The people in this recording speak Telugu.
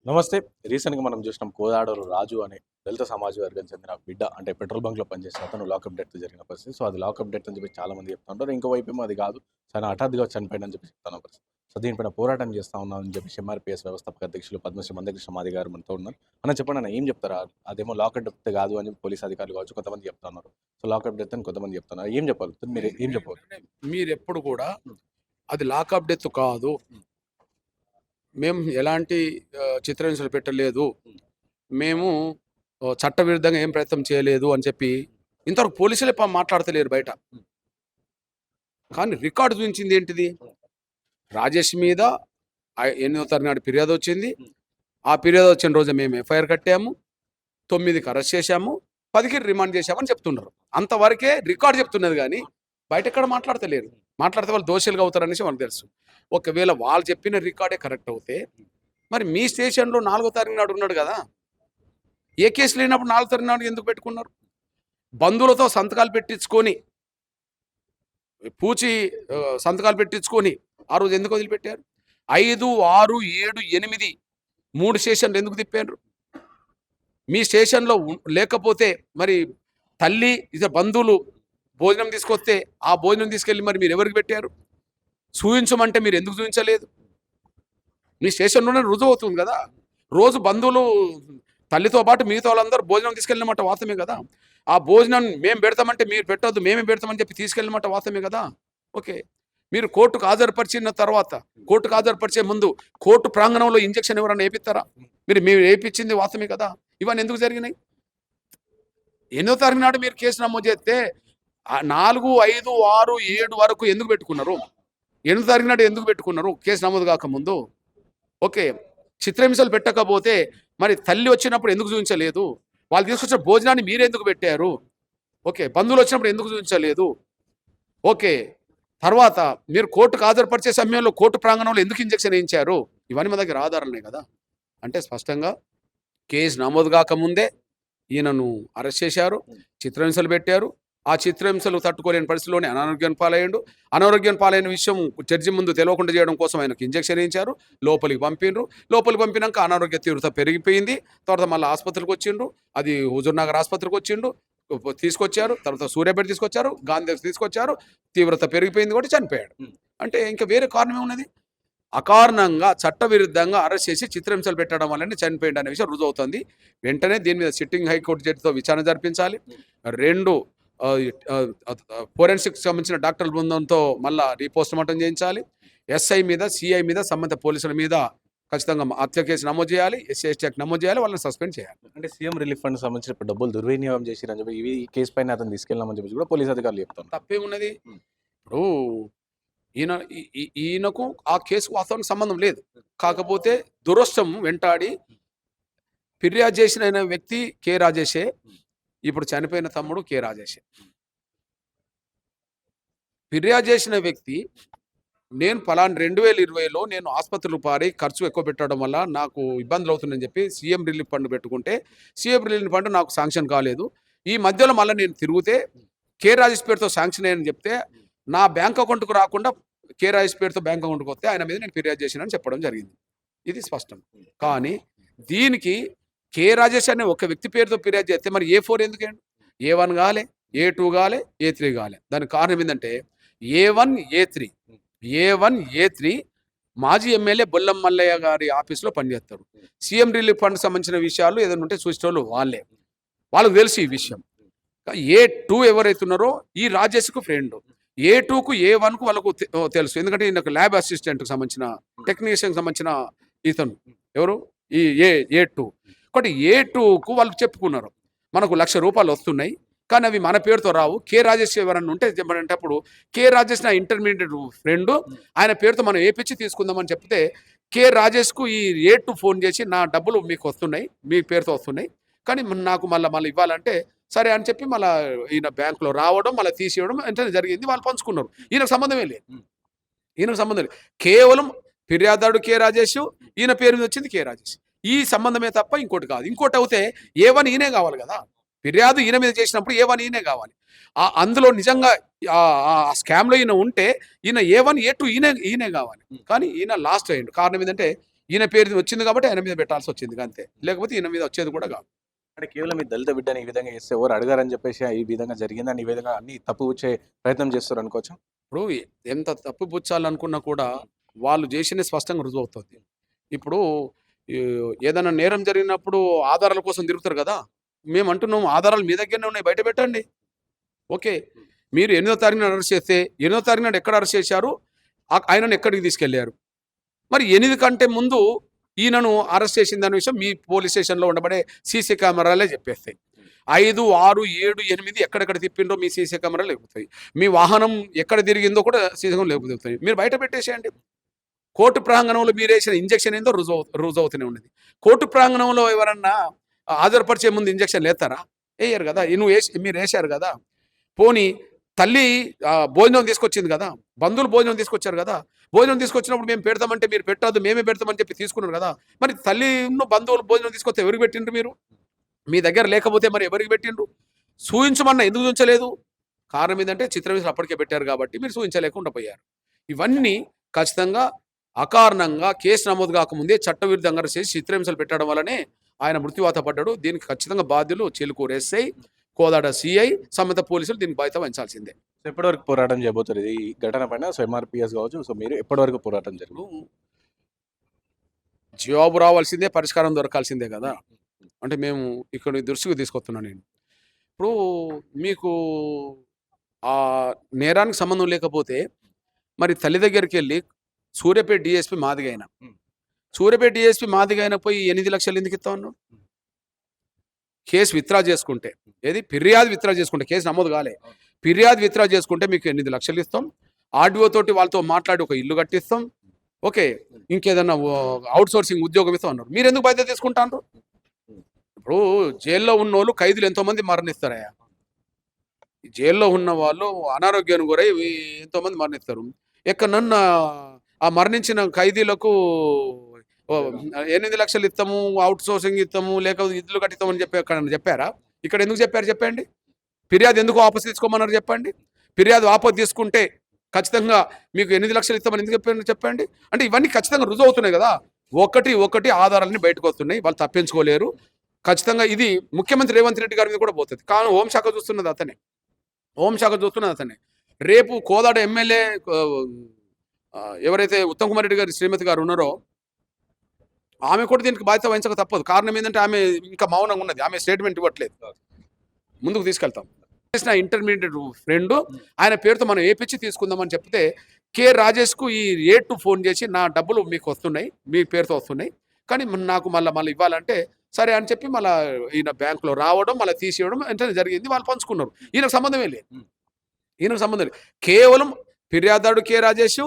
నమస్తే. రీసెంట్‌గా మనం చూసినాం కోదాడలో రాజు అనే దళిత సమాజ వర్గానికి చెందిన బిడ్డ అంటే పెట్రోల్ బంక్‌లో పనిచేసే అతను లాకప్ డెత్ జరిగిన పరిస్థితి. సో, అది లాకప్ డెత్ అని చెప్పి చాలామంది చెప్తా ఉంటారు. ఇంకో వైపేమో అది కాదు. తను హఠాత్తుగా చనిపోయాడని చెప్పి చెప్తున్న పరిస్థితి. సో, దీనిపైన పోరాటం చేస్తా ఉన్నామని చెప్పేసి ఎంఆర్‌పీఎస్ వ్యవస్థాపక అధ్యక్షులు పద్మశ్రీ మందకృష్ణ మాదిగ గారు మనతో ఉన్నారు. అన్న చెప్పండి అన్న ఏం చెప్తారు? అదేమో లాకప్ డెత్ కాదు అని పోలీస్ అధికారులు కావచ్చు కొంతమంది చెప్తా ఉన్నారు. సో, లాకప్ డెత్ అని కొంతమంది చెప్తున్నారు. ఏం చెప్పగలుగుతారు? మీరు ఏం చెప్పగలరు? మీరెప్పుడు కూడా అది లాకప్ డెత్ కాదు. మేము ఎలాంటి చిత్రహింసలు పెట్టలేదు. మేము చట్టవిరుద్ధంగా ఏం ప్రయత్నం చేయలేదు అని చెప్పి ఇంతవరకు పోలీసులే మాట్లాడతలేరు బయట. కానీ రికార్డు చూపించింది ఏంటిది? రాజేష్ మీద 8వ తారీఖు నాడు ఫిర్యాదు వచ్చింది. ఆ ఫిర్యాదు వచ్చిన రోజు మేము ఎఫ్ఐఆర్ కట్టాము. 9కి అరెస్ట్ చేశాము. 10కి రిమాండ్ చేశామని చెప్తున్నారు. అంతవరకే రికార్డు చెప్తున్నది కానీ బయట ఎక్కడ మాట్లాడతలేరు. మాట్లాడితే వాళ్ళు దోషులుగా అవుతారనేసి మనకు తెలుసు. ఒకవేళ వాళ్ళు చెప్పిన రికార్డే కరెక్ట్ అవుతే మరి మీ స్టేషన్లో 4వ తారీఖు నాడు ఉన్నాడు కదా! ఏ కేసు లేనప్పుడు 4వ తారీఖు నాడు ఎందుకు పెట్టుకున్నారు? బంధువులతో సంతకాలు పెట్టించుకొని పూచి సంతకాలు పెట్టించుకొని ఆ రోజు ఎందుకు వదిలిపెట్టారు? 5, 6, 7, 8 3 స్టేషన్లు ఎందుకు తిప్పారు? మీ స్టేషన్‌లో లేకపోతే మరి తల్లి బంధువులు భోజనం తీసుకొస్తే ఆ భోజనం తీసుకెళ్ళి మరి మీరు ఎవరికి పెట్టారు? చూయించమంటే మీరు ఎందుకు చూయించలేదు? మీ స్టేషన్‌లోనే రుజువు అవుతుంది కదా! రోజు బంధువులు తల్లితో పాటు మిగతా వాళ్ళందరూ భోజనం తీసుకెళ్ళినమాట వాస్తవమే కదా! ఆ భోజనం మేము పెడతామంటే మీరు పెట్టొద్దు మేమే పెడతామని చెప్పి తీసుకెళ్ళినమాట వాస్తవమే కదా! ఓకే. మీరు కోర్టుకు హాజరుపరిచిన తర్వాత, కోర్టుకు హాజరుపరిచే ముందు కోర్టు ప్రాంగణంలో ఇంజెక్షన్ ఎవరైనా ఏపిస్తారా? మీరు ఏపిచ్చింది వాస్తవమే కదా! ఇవన్నీ ఎందుకు జరిగినాయి? 8వ తారీఖు నాడు మీరు కేసు నమోదు చేస్తే 4, 5, 6, 7 వరకు ఎందుకు పెట్టుకున్నారు? 8వ తారీఖు నాడు ఎందుకు పెట్టుకున్నారు? కేసు నమోదు కాకముందు. ఓకే. చిత్రహింసలు పెట్టకపోతే మరి తల్లి వచ్చినప్పుడు ఎందుకు చూపించలేదు? వాళ్ళు తీసుకొచ్చిన భోజనాన్ని మీరెందుకు పెట్టారు? ఓకే. బంధువులు వచ్చినప్పుడు ఎందుకు చూపించలేదు? ఓకే. తర్వాత మీరు కోర్టుకు హాజరుపరిచే సమయంలో కోర్టు ప్రాంగణంలో ఎందుకు ఇంజెక్షన్ ఏయించారు? ఇవన్నీ మన దగ్గర ఆధారాలున్నాయి కదా! అంటే స్పష్టంగా కేసు నమోదు కాకముందే ఈయనను అరెస్ట్ చేశారు. చిత్రహింసలు పెట్టారు. ఆ చిత్రహింసలు తట్టుకోలేని పరిస్థితిలోనే అనారోగ్యానికి పాలయ్యిండు. అనారోగ్యానికి పాలైన విషయం జడ్జి ముందు తెలవకుండా చేయడం కోసం ఆయనకు ఇంజెక్షన్ ఏయించారు. లోపలికి పంపిండ్రు. లోపలికి పంపినాక అనారోగ్య తీవ్రత పెరిగిపోయింది. తర్వాత మళ్ళీ ఆసుపత్రికి వచ్చిండ్రు. అది హుజూర్‌నగర్ ఆసుపత్రికి వచ్చిండు. తీసుకొచ్చారు. తర్వాత సూర్యాపేట తీసుకొచ్చారు. గాంధీ తీసుకొచ్చారు. తీవ్రత పెరిగిపోయింది కాబట్టి చనిపోయాడు. అంటే ఇంకా వేరే కారణం ఏమున్నది? అకారణంగా చట్టవిరుద్ధంగా అరెస్ట్ చేసి చిత్రహింసలు పెట్టడం వల్లనే చనిపోయింది అనే విషయం రుజువుతోంది. వెంటనే దీని మీద సిట్టింగ్ హైకోర్టు జడ్జితో విచారణ జరిపించాలి. 2 ఫోరెన్సిక్స్ సంబంధించిన డాక్టర్ల బృందంతో మళ్ళా రీపోస్ట్‌మార్టం చేయించాలి. ఎస్ఐ మీద, సిఐ మీద, సంబంధిత పోలీసుల మీద ఖచ్చితంగా హత్య కేసు నమోదు చేయాలి. ఎస్సీ, ఎస్టీ యాక్ట్ నమోదు చేయాలి. వాళ్ళని సస్పెండ్ చేయాలి. అంటే సీఎం రిలీఫ్ ఫండ్ సంబంధించిన డబ్బులు దుర్వినియోగం చేసిరని చెప్పి ఈ కేసు పైన అతను తీసుకెళ్ళామని చెప్పేసి కూడా పోలీస్ అధికారులు చెప్తున్నారు. తప్పేమున్నది? ఇప్పుడు ఈయన ఈయనకు ఆ కేసుకు వాస్తవానికి సంబంధం లేదు. కాకపోతే దురదృష్టం వెంటాడి ఫిర్యాదు చేసిన వ్యక్తి కె. రాజేషే. ఇప్పుడు చనిపోయిన తమ్ముడు కె. రాజేషే. ఫిర్యాదు చేసిన వ్యక్తి నేను పలానా 2020లో నేను ఆసుపత్రులు పారి ఖర్చు ఎక్కువ పెట్టడం వల్ల నాకు ఇబ్బందులు అవుతుందని చెప్పి సీఎం రిలీఫ్ ఫండ్ పెట్టుకుంటే సీఎం రిలీఫ్ ఫండ్ నాకు శాంక్షన్ కాలేదు. ఈ మధ్యలో మళ్ళీ నేను తిరిగితే కె. రాజేష్ పేరుతో శాంక్షన్ అయ్యని చెప్తే నా బ్యాంక్ అకౌంట్‌కు రాకుండా కె. రాజేష్ పేరుతో బ్యాంక్ అకౌంట్‌కి వస్తే ఆయన మీద నేను ఫిర్యాదు చేశానని చెప్పడం జరిగింది. ఇది స్పష్టం. కానీ దీనికి కె. రాజేష్ అనే ఒక వ్యక్తి పేరుతో ఫిర్యాదు చేస్తే మరి ఏ4 ఎందుకేండి? ఏ1 కాలే, ఏ2 కాలే, ఏ3 కాలే. దానికి కారణం ఏందంటే ఏ1, ఏ3 మాజీ ఎమ్మెల్యే బొల్లం మల్లయ్య గారి ఆఫీస్‌లో పనిచేస్తారు. సీఎం రిలీఫ్ ఫండ్ సంబంధించిన విషయాలు ఏదైనా ఉంటే చూసేటోళ్ళు వాళ్ళే. వాళ్ళకి తెలుసు ఈ విషయం. ఏ2 ఎవరైతే ఉన్నారో ఈ రాజేష్‌కు ఫ్రెండ్. ఏ2కు, ఏ1కు వాళ్ళకు తెలుసు. ఎందుకంటే ఈయనకు ల్యాబ్ అసిస్టెంట్‌కి సంబంధించిన టెక్నీషియన్‌కి సంబంధించిన ఇతను ఎవరు? ఈ ఏ2. ఒకటి ఏ2కు వాళ్ళు చెప్పుకున్నారు. మనకు ₹1,00,000 వస్తున్నాయి. కానీ అవి మన పేరుతో రావు. కె. రాజేష్ ఎవరన్నా ఉంటే చెప్పంటప్పుడు కె. రాజేష్ నా ఇంటర్మీడియట్ ఫ్రెండ్. ఆయన పేరుతో మనం ఏపిచ్చి తీసుకుందామని చెప్తే కె. రాజేష్‌కు ఈ ఏ2 ఫోన్ చేసి నా డబ్బులు మీకు వస్తున్నాయి. మీ పేరుతో వస్తున్నాయి. కానీ నాకు మళ్ళీ ఇవ్వాలంటే సరే అని చెప్పి మళ్ళా ఈయన బ్యాంక్‌లో రావడం, మళ్ళీ తీసేయడం వెంటనే జరిగింది. వాళ్ళు పంచుకున్నారు. ఈయనకు సంబంధమే లేదు. ఈయనకు సంబంధం లేదు. కేవలం ఫిర్యాదుదారుడు కె. రాజేష్, ఈయన పేరు మీద వచ్చింది కె. రాజేష్. ఈ సంబంధమే తప్ప ఇంకోటి కాదు. ఇంకోటి అవుతే ఏ1 ఈయనే కావాలి కదా! ఫిర్యాదు ఈయన మీద చేసినప్పుడు ఏ1 ఈయనే కావాలి. అందులో నిజంగా స్కామ్‌లో ఈయన ఉంటే ఈయన ఏ1, ఏ2 ఈయనే కావాలి. కానీ ఈయన లాస్ట్ అయ్యిండు. కారణం ఏందంటే ఈయన పేరు వచ్చింది కాబట్టి ఆయన మీద పెట్టాల్సి వచ్చింది అంతే, లేకపోతే ఈయన మీద వచ్చేది కూడా కాదు. అంటే కేవలం ఈ దళిత బిడ్డని ఈ విధంగా చేస్తే ఎవరు అడగారని చెప్పేసి ఈ విధంగా జరిగిందని ఈ విధంగా అన్ని తప్పు వచ్చే ప్రయత్నం చేస్తారు అనుకోవచ్చు. ఇప్పుడు ఎంత తప్పు పుచ్చాలనుకున్నా కూడా వాళ్ళు చేసిన స్పష్టంగా రుజువు అవుతుంది. ఇప్పుడు ఈ ఏదైనా నేరం జరిగినప్పుడు ఆధారాల కోసం తిరుగుతారు కదా, మేము అంటున్నాం ఆధారాలు మీ దగ్గరనే ఉన్నాయి, బయట పెట్టండి. ఓకే, మీరు 8వ తారీఖున అరెస్ట్ చేస్తే 8వ తారీఖు నాడు ఎక్కడ అరెస్ట్ చేశారు, ఆయనను ఎక్కడికి తీసుకెళ్లారు, మరి 8 కంటే ముందు ఈయనను అరెస్ట్ చేసిన దాని విషయం మీ పోలీస్ స్టేషన్లో ఉండబడే సీసీ కెమెరాలే చెప్పేస్తాయి. 5, 6, 7, 8 ఎక్కడెక్కడ తిప్పిండ్రో మీ సీసీ కెమెరాలు లేపుతాయి. మీ వాహనం ఎక్కడ తిరిగిందో కూడా సీసీ కెమెరా లేపుతాయి. మీరు బయట పెట్టేసేయండి. కోర్టు ప్రాంగణంలో మీరు వేసిన ఇంజక్షన్ ఏందో రుజువు అవుతూనే ఉన్నది. కోర్టు ప్రాంగణంలో ఎవరన్నా హాజరుపరిచే ముందు ఇంజక్షన్ లేస్తారా? వేయరు కదా. మీరు వేశారు కదా. పోనీ తల్లి భోజనం తీసుకొచ్చింది కదా, బంధువులు భోజనం తీసుకొచ్చారు కదా, భోజనం తీసుకొచ్చినప్పుడు మేము పెడతామంటే మీరు పెట్టద్దు మేమే పెడతామని చెప్పి తీసుకున్నారు కదా, మరి తల్లిను బంధువులు భోజనం తీసుకొస్తే ఎవరికి పెట్టిండ్రు మీరు? మీ దగ్గర లేకపోతే మరి ఎవరికి పెట్టిండ్రు? సూచించమన్నా ఎందుకు చూపించలేదు? కారణం ఏంటంటే చిత్రహింసలు అప్పటికే పెట్టారు కాబట్టి మీరు సూచించలేకుండా పోయారు. ఇవన్నీ ఖచ్చితంగా అకారణంగా కేసు నమోదు కాకముందే చట్టవిరుద్ధంగా చేసి చిత్రహింసలు పెట్టడం వల్లనే ఆయన మృత్యువాత పడ్డాడు. దీనికి ఖచ్చితంగా బాధ్యులు చిలుకూరు ఎస్ఐ, కోదాడ సిఐ, సంబంధిత పోలీసులు దీనికి బాధ్యత వహించాల్సిందే. సో ఎప్పటివరకు పోరాటం చేయబోతుంది ఈ ఘటన పైన? సో ఎంఆర్పిఎస్ కావచ్చు, సో మీరు ఎప్పటివరకు పోరాటం జరిగింది? జవాబు రావాల్సిందే, పరిష్కారం దొరకాల్సిందే కదా. అంటే మేము ఇక్కడ దృష్టికి తీసుకొస్తున్నాను నేను. ఇప్పుడు మీకు ఆ నేరానికి సంబంధం లేకపోతే మరి తల్లి దగ్గరికి వెళ్ళి సూర్యాపేట డిఎస్పీ మాదిగైన, సూర్యాపేట డిఎస్పీ మాదిగైన పోయి 8 లక్షలు ఎందుకు ఇస్తా ఉన్నావు? కేసు విత్డ్రా చేసుకుంటే, ఫిర్యాదు విత్డ్రా చేసుకుంటే, కేసు నమోదు కాలే, ఫిర్యాదు విత్డ్రా చేసుకుంటే మీకు 8 లక్షలు ఇస్తాం. ఆర్డీఓ తోటి వాళ్ళతో మాట్లాడి ఒక ఇల్లు కట్టిస్తాం. ఓకే, ఇంకేదన్నా అవుట్ సోర్సింగ్ ఉద్యోగం ఇస్తాం అన్నారు. మీరు ఎందుకు బాధ్యత తీసుకుంటారు? ఇప్పుడు జైల్లో ఉన్నోళ్ళు ఖైదీలు ఎంతోమంది మరణిస్తారయ్యా. జైల్లో ఉన్న వాళ్ళు అనారోగ్యానికి గురై ఎంతోమంది మరణిస్తారు. ఎక్కడన్నా ఆ మరణించిన ఖైదీలకు 8 లక్షలు ఇస్తాము, అవుట్ సోర్సింగ్ ఇస్తాము, లేకపోతే ఇల్లు కట్టిస్తామని చెప్పి ఎక్కడ చెప్పారా? ఇక్కడ ఎందుకు చెప్పారు చెప్పండి? ఫిర్యాదు ఎందుకు వాపసు తీసుకోమన్నారు చెప్పండి? ఫిర్యాదు వాపసు తీసుకుంటే ఖచ్చితంగా మీకు 8 లక్షలు ఇస్తామని ఎందుకు చెప్పారు చెప్పండి? అంటే ఇవన్నీ ఖచ్చితంగా రుజువు అవుతున్నాయి కదా. ఒకటి ఆధారాలన్నీ బయటకు వస్తున్నాయి, వాళ్ళు తప్పించుకోలేరు. ఖచ్చితంగా ఇది ముఖ్యమంత్రి రేవంత్ రెడ్డి గారి మీద కూడా పోతుంది. కానీ హోంశాఖ చూస్తున్నది అతనే. రేపు కోదాడ ఎమ్మెల్యే ఎవరైతే ఉత్తమ్ కుమార్ రెడ్డి గారి శ్రీమతి గారు ఉన్నారో ఆమె కూడా దీనికి బాధ్యత వహించక తప్పదు. కారణం ఏంటంటే ఆమె ఇంకా మౌనంగా ఉన్నది, ఆమె స్టేట్మెంట్ ఇవ్వట్లేదు. ముందుకు తీసుకెళ్తాం. చేసిన ఇంటర్మీడియట్ ఫ్రెండ్ ఆయన పేరుతో మనం ఏపిచ్చి తీసుకుందామని చెప్తే రాజేష్కు ఈ రేటు ఫోన్ చేసి నా డబ్బులు మీకు వస్తున్నాయి, మీ పేరుతో వస్తున్నాయి, కానీ నాకు మళ్ళీ ఇవ్వాలంటే సరే అని చెప్పి మళ్ళీ ఈయన బ్యాంకులో రావడం, మళ్ళీ తీసేయడం అంటే జరిగింది. వాళ్ళు పంచుకున్నారు. ఈయనకు సంబంధమే లేదు. కేవలం ఫిర్యాదారు రాజేష్,